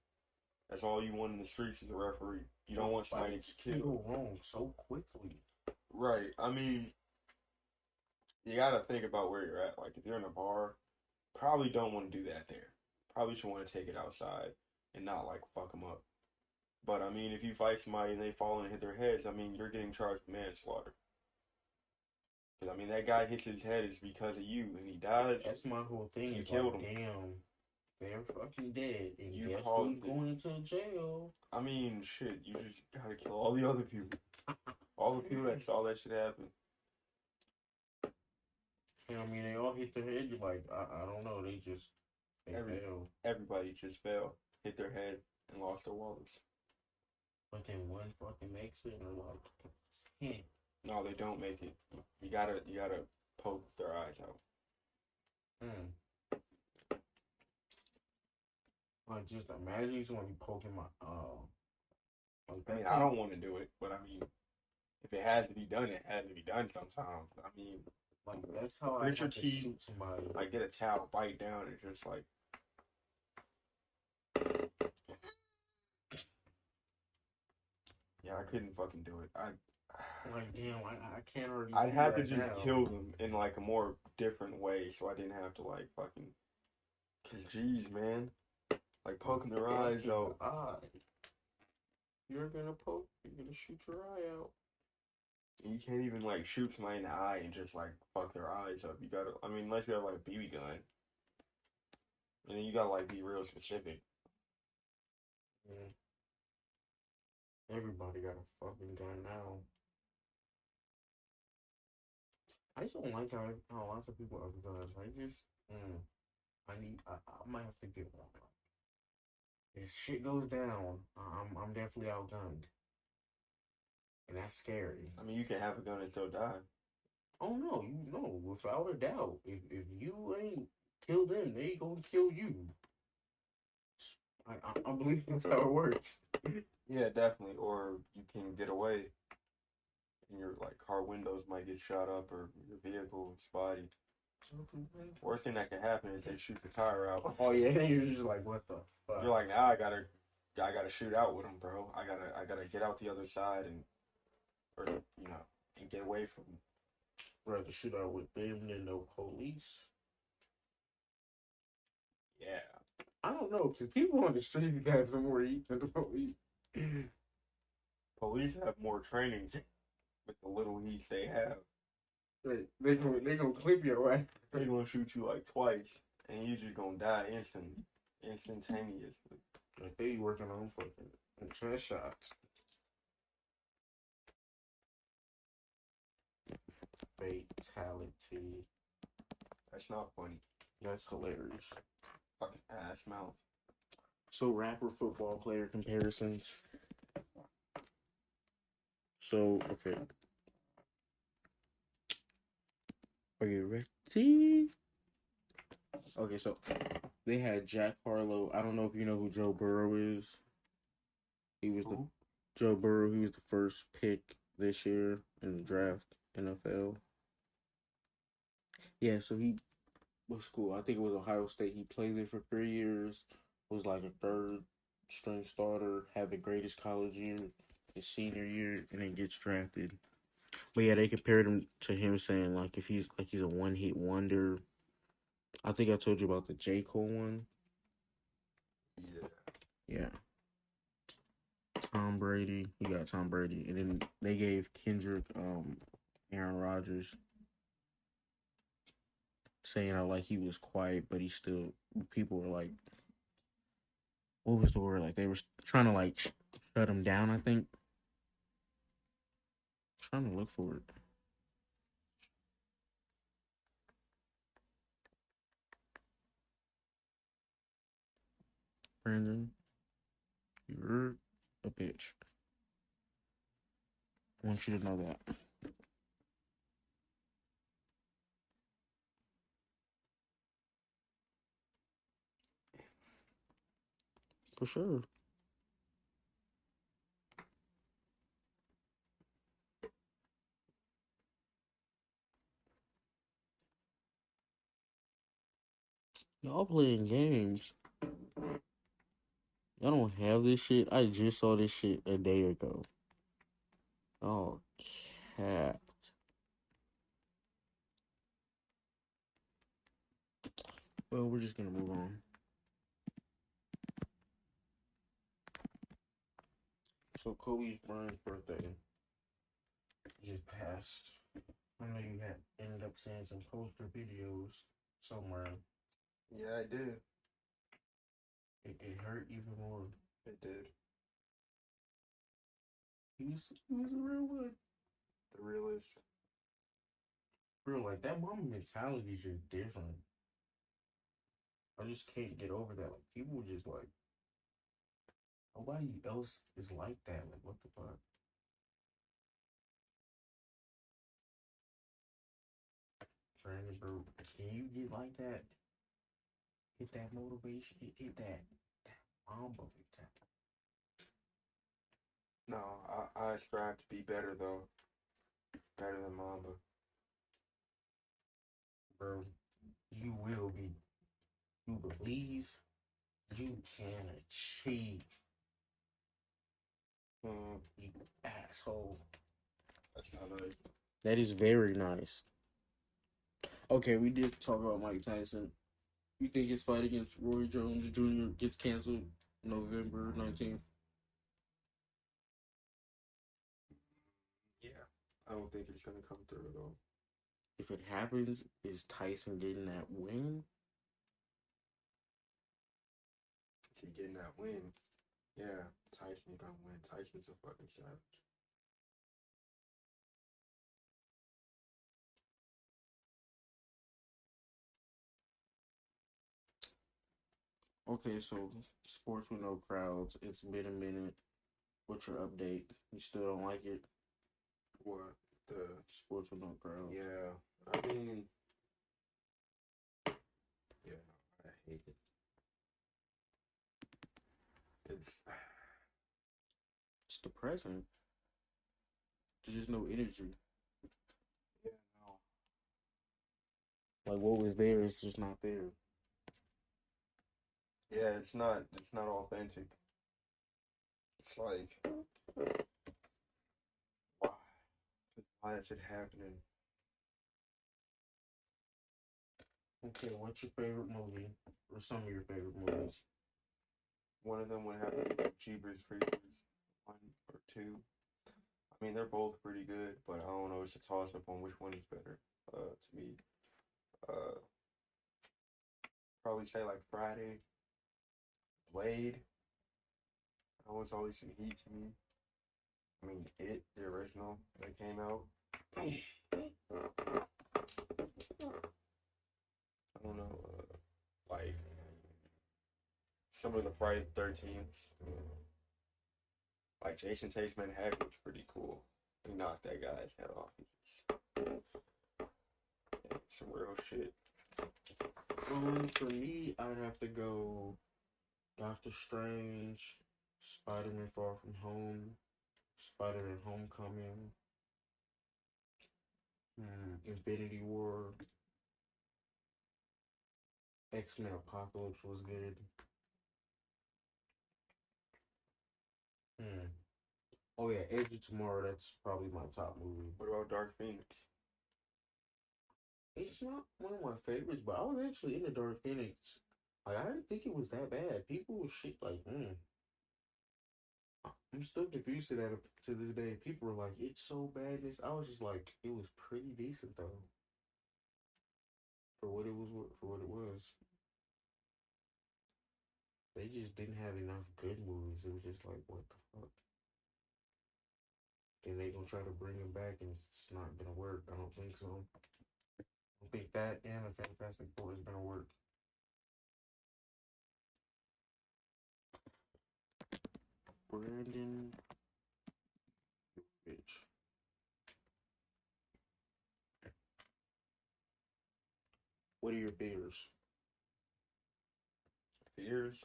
That's all you want in the streets is a referee. You don't want somebody to kill. Go wrong so quickly. Right. I mean, you gotta think about where you're at. Like, if you're in a bar, probably don't want to do that there. Probably should want to take it outside and not like fuck them up. But I mean, if you fight somebody and they fall and hit their heads, I mean, you're getting charged with manslaughter. Because I mean, that guy hits his head is because of you, and he dies. That's my whole thing. You killed him. Damn, they're fucking dead, and You guess caused who's going to jail? I mean, shit. You just gotta kill all the other people. All the people that saw that shit happen. I mean, they all hit their head. You're like, I don't know. They failed. Everybody just fell, hit their head, and lost their wallets. But then one fucking makes it, and they're like, damn. No, they don't make it. You gotta poke their eyes out. Like, just imagine somebody poking my I mean, I don't want to do it, but I mean, if it has to be done, it has to be done sometime. I mean, like that's how I have to shoot somebody. Like, get a towel, bite down, and just like. Yeah, I couldn't fucking do it. Like, damn, I can't already. I'd have to just kill them in like a more different way, so I didn't have to like fucking. Cause jeez, man, like poking their eyes out. You're gonna poke. You're gonna shoot your eye out. And you can't even like shoot somebody in the eye and just like fuck their eyes up. You gotta. I mean, unless you have like a BB gun, and then you gotta like be real specific. Yeah. Everybody got a fucking gun now. I just don't like how lots of people have guns. I might have to get one. If shit goes down, I'm definitely outgunned, and that's scary. I mean, you can have a gun and still die. Oh no, without a doubt. If you ain't killed them, they gonna kill you. I believe that's how it works. Yeah, definitely. Or you can get away, and your like car windows might get shot up, or your vehicle spotty. Worst thing that can happen is they shoot the tire out. Oh yeah, you're just like, what the fuck? You're like, now I gotta shoot out with them, bro. I gotta get out the other side and get away from them. Rather shoot out with them than no police. Yeah. I don't know, because people on the street got some more heat than the police. Police have more training with the little heat they have. They gonna clip your ass. They gonna shoot you like twice, and you just gonna die instantaneously. Like they working on fucking chest shots. Fatality. That's not funny. That's hilarious. Fucking ass mouth. So rapper football player comparisons. So okay. Are you ready? Okay, so They had Jack Harlow. I don't know if you know who Joe Burrow is. He was the Who? Joe Burrow. He was the first pick this year in the draft, NFL. Yeah, so he was cool. I think it was Ohio State. He played there for 3 years. Was like a third string starter. Had the greatest college year, his senior year, and then gets drafted. But yeah, they compared him to him, saying like if he's a one hit wonder. I think I told you about the J Cole one. Yeah. Yeah, Tom Brady. You got Tom Brady, and then they gave Kendrick, Aaron Rodgers, saying how like he was quiet, but he still people were like, what was the word? Like they were trying to like shut him down. I think. Trying to look for it. Brandon, you're a bitch. I want you to know that. For sure. Y'all playing games. Y'all don't have this shit. I just saw this shit a day ago. Oh, cat. Well, we're just gonna move on. So Kobe Bryant's birthday just passed. I know you had ended up seeing some poster videos somewhere. Yeah, I did. It hurt even more. It did. He was a real one. The realest. Bro, like that mama mentality is just different. I just can't get over that. Like people just like nobody else is like that. Like what the fuck? Brandon, bro, can you get like that? Hit that motivation. Hit that mamba mentality. No, I strive to be better though. Better than Mamba. Bro, you will be. You believe you can achieve. You asshole. That's not right. That is very nice. Okay, we did talk about Mike Tyson. You think his fight against Roy Jones Jr. gets canceled November 19th? Yeah. I don't think it's gonna come through at all. If it happens, is Tyson getting that win? Is he getting that win? Yeah, Tyson gonna win. Tyson's a fucking savage. Okay, so sports with no crowds. It's been a minute. What's your update? You still don't like it? What? The Sports with no crowds. Yeah. I mean, yeah, I hate it. It's depressing. There's just no energy. Yeah, no. Like what was there is just not there. Yeah, it's not authentic. It's like why? Why is it happening? Okay, what's your favorite movie? Or some of your favorite movies? One of them would have to be Jeepers Creepers 1 or 2. I mean, they're both pretty good, but I don't know. It's a toss up on which one is better. To me, uh, probably say like Friday, Blade. That was always some heat to me. I mean, the original that came out. I don't know, like some of the Friday the 13th, like Jason Takes Manhattan was pretty cool. He knocked that guy's head off. Yeah, some real shit. For me, I'd have to go Doctor Strange, Spider-Man Far From Home, Spider-Man Homecoming, Infinity War, X-Men Apocalypse was good. Hmm. Oh yeah, Edge of Tomorrow. That's probably my top movie. What about Dark Phoenix? It's not one of my favorites, but I was actually into Dark Phoenix. Like I didn't think it was that bad. People were shit like, I'm still confused to that to this day. People were like, it's so bad. This I was just like, it was pretty decent though for what it was. For what it was, they just didn't have enough good movies. It was just like, what the fuck? Then they gonna try to bring him back, and it's not gonna work. I don't think so. I don't think that and the Fantastic Four is gonna work. Brandon, bitch. What are your fears? Fears?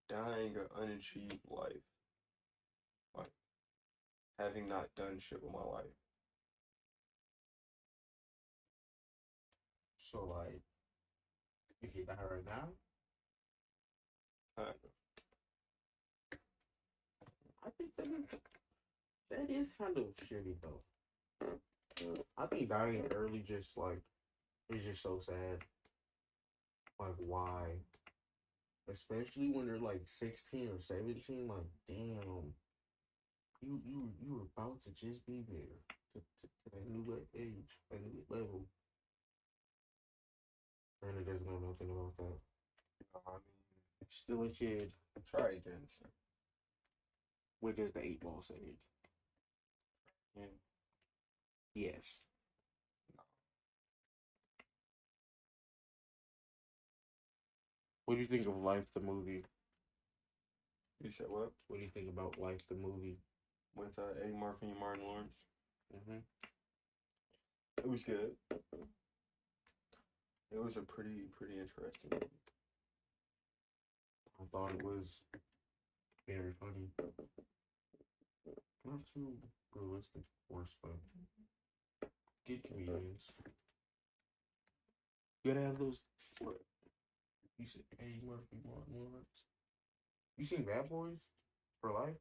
Dying an unachieved life. Like, having not done shit with my life. So like, if you die right now, Kind of. I think that is kind of shitty though. I think dying early just like is just so sad. Like why? Especially when they're like 16 or 17. Like damn, you were about to just be there to that new age, that new level. And it doesn't know nothing about that. I mean, Still a kid. try again, sir. What does the 8 ball say? Yeah. Yes. What do you think of Life the movie? You said what? What do you think about Life the movie? With Eddie Murphy and Martin Lawrence. Mm-hmm. It was good. It was a pretty interesting movie. I thought it was very funny. Not too realistic, of course, but good comedians. You gotta have those. What? You said Eddie Murphy, Martin Lawrence. You seen Bad Boys for Life?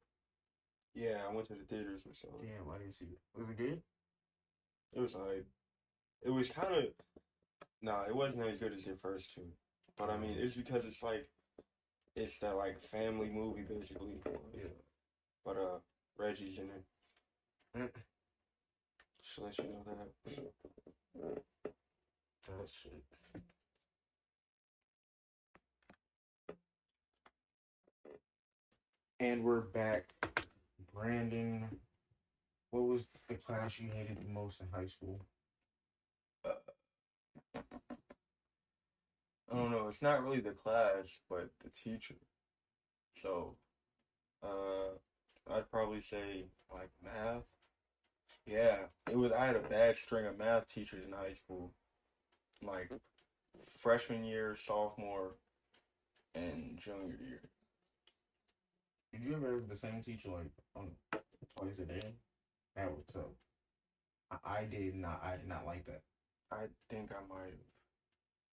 Yeah, I went to the theaters and saw it. Damn, I didn't see it. Was it good? It was like, it was kind of, nah, it wasn't as good as the first two. But I mean, it's because it's like, it's that like family movie basically. Yeah. But Reggie's in it. Mm. Just to let you know that. That shit. And we're back. Brandon, what was the class you hated the most in high school? I don't know. It's not really the class, but the teacher. So, I'd probably say like math. Yeah, it was. I had a bad string of math teachers in high school, like freshman year, sophomore, and junior year. Did you ever have the same teacher like twice a day? That was tough. I did not. I did not like that. I think I might have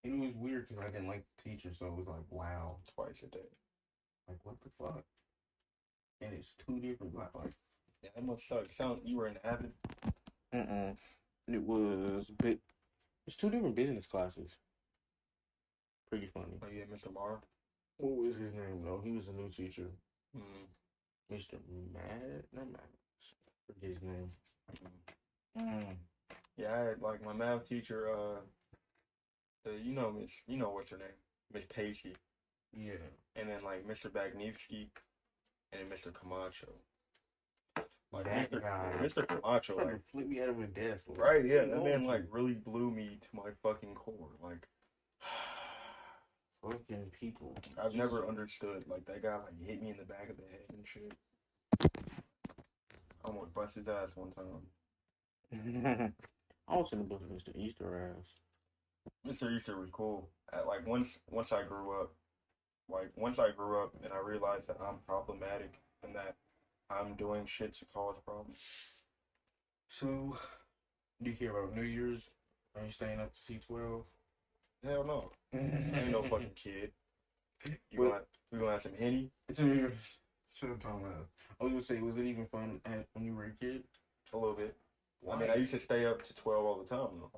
And it was weird because I didn't like the teacher, so it was like, wow, twice a day. like what the fuck? And it's two different like. Yeah, that must suck. Sound you were an avid. It was it's two different business classes. Pretty funny. Oh yeah, Mr. Marr. What was his name though? He was a new teacher. Mm. Mr. Mad? Not Mad. Forget his name. Yeah, I had like my math teacher. You know Miss, you know what's her name, Miss Pacey. Yeah. And then like Mr. Bagnevsky, and then Mr. Camacho. Like That guy. Mr. Camacho, Trying like to flip me out of a desk. Like, right, yeah, that man like really blew me to my fucking core. Like fucking people. I've never understood like that guy like hit me in the back of the head and shit. I almost busted his ass one time. I was in the book of Mr. Easter ass. Mr. Easter was cool. Like once I grew up, and I realized that I'm problematic and that I'm doing shit to cause problems. So, do you care about New Year's? Are you staying up to C12? Hell no. I ain't no fucking kid. We gonna have some Henny? It's New Year's. Shut up, Tom. I was gonna say, was it even fun when you were a kid? A little bit. Why? I mean, I used to stay up to 12 all the time though,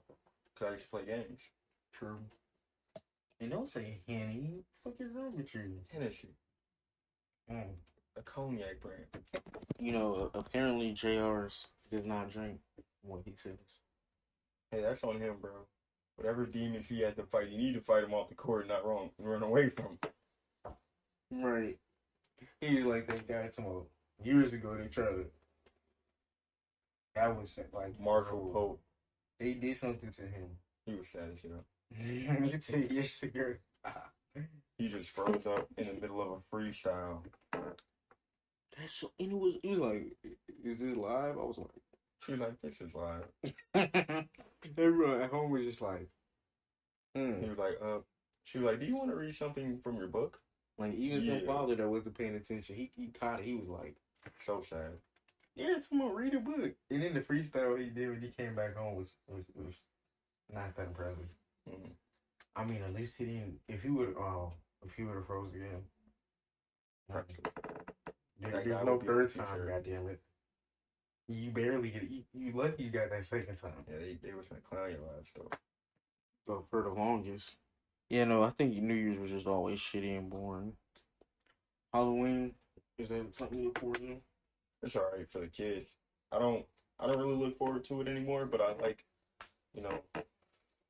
cause I used to play games. True. And don't say Henny. What the fuck is wrong with you? Hennessy, Mm. a cognac brand. You know, apparently JR's does not drink what he says. Hey, that's on him, bro. Whatever demons he has to fight, you need to fight him off the court, not run away from him. Right. He's like that guy tomorrow. Years ago, they tried to. That was like Marshall Pope. They did something to him. He was sad as hell. You take years ago. He just froze up in the middle of a freestyle. That's so, and it was like, is this live? I was like, She was like, this is live. everyone at home was just like, He was like, she was like, do you want to read something from your book? Like, even some father that wasn't paying attention, he caught it. He was like, so sad. yeah, someone read a book. And then the freestyle he did when he came back home was not that impressive. Mm-hmm. I mean, at least he didn't. If he would have froze again, there's no third time. Goddamn it! You barely get. You lucky you got that second time. Yeah, they was gonna clown your ass though. So for the longest. Yeah, no, I think New Year's was just always shitty and boring. Halloween, is that something you look forward to? It's alright for the kids. I don't really look forward to it anymore, but I like,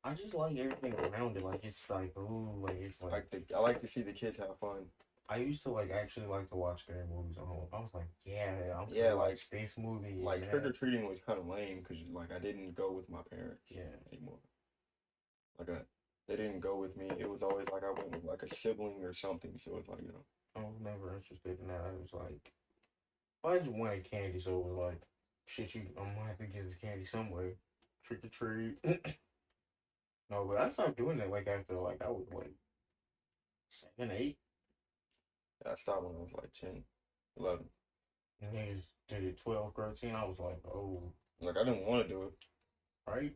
I just like everything around it. Like it's like, ooh, like it's like I like to see the kids have fun. I used to actually like to watch scary movies on home. I was like, I'm yeah, like space movie. Like trick or treating was kind of lame because I didn't go with my parents. Anymore. They didn't go with me. It was always like I went with like a sibling or something. So it's like I was never interested in that. I was like, I just wanted candy, so it was like, shit, I'm gonna have to get this candy some way. Trick or treat. No, but I stopped doing that after I was 7, 8. I stopped when I was like 10, 11. And niggas did it 12, 13. I was like, oh. I didn't want to do it. Right?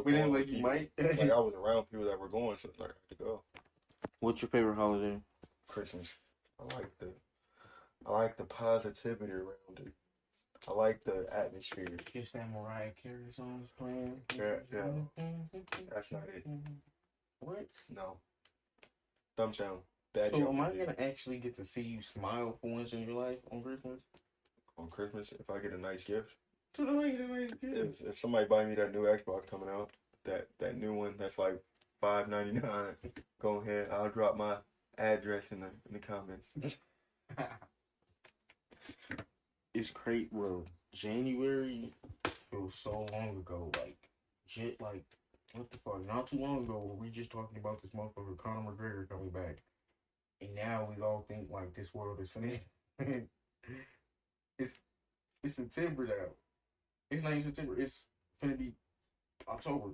We didn't you might. I was around people that were going, so I had to go. What's your favorite holiday? Christmas. I like the positivity around it. I like the atmosphere. Just that Mariah Carey songs playing. Yeah. That's not it. What? No. Thumbs down. So am I gonna actually get to see you smile for once in your life on Christmas? On Christmas, if I get a nice gift. So do I get a nice gift? If somebody buy me that new Xbox coming out, that new one that's like $5.99, go ahead. I'll drop my address in the comments. It's great, bro. January feels so long ago. What the fuck? Not too long ago, we just talking about this motherfucker Conor McGregor coming back, and now we all think this world is finished. It's September now. It's not even September. It's finna be October,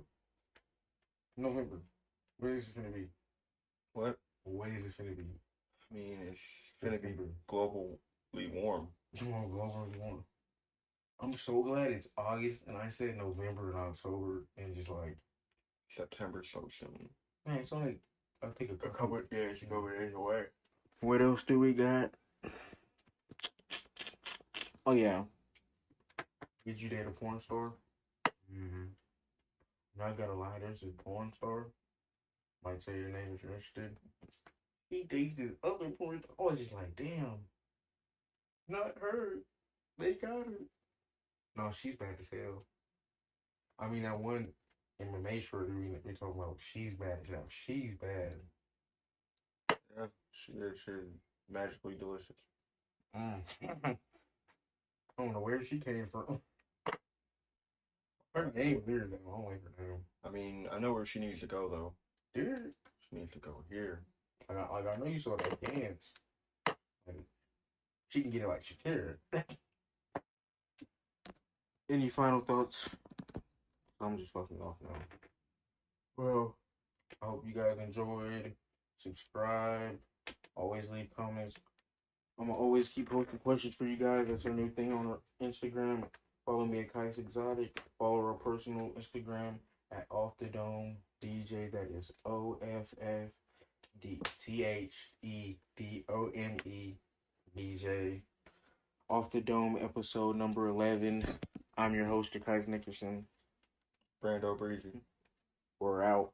November. What is it finna be? What? What is it finna be? I mean, it's finna be globally warm. Globally warm. I'm so glad it's August and I said November and October and just September so soon. Man, it's only I think a couple of days away. What else do we got? Oh yeah. Did you date a porn star? Mm-hmm. Not gonna lie, there's a porn star. Might say your name if you're interested. He dates this other porn star. I was just like, damn. Not her. They got her. No, she's bad as hell. I mean, that one MMA short we talking about, she's bad as hell. She's bad. Yeah, she's magically delicious. I don't know where she came from. Her name weird though. I don't like her name. I mean, I know where she needs to go though. Dude, she needs to go here. I know you saw that dance. She can get it like Shakira. Any final thoughts? I'm just fucking off now. Well, I hope you guys enjoyed. Subscribe. Always leave comments. I'm gonna always keep posting questions for you guys. That's our new thing on our Instagram. Follow me at Jakaiece Exotic. Follow our personal Instagram at Off the Dome DJ. That is OFFDTHEDOME DJ. Off the Dome episode number 11. I'm your host, Jakaiece Nickerson. Brando Breezy. We're out.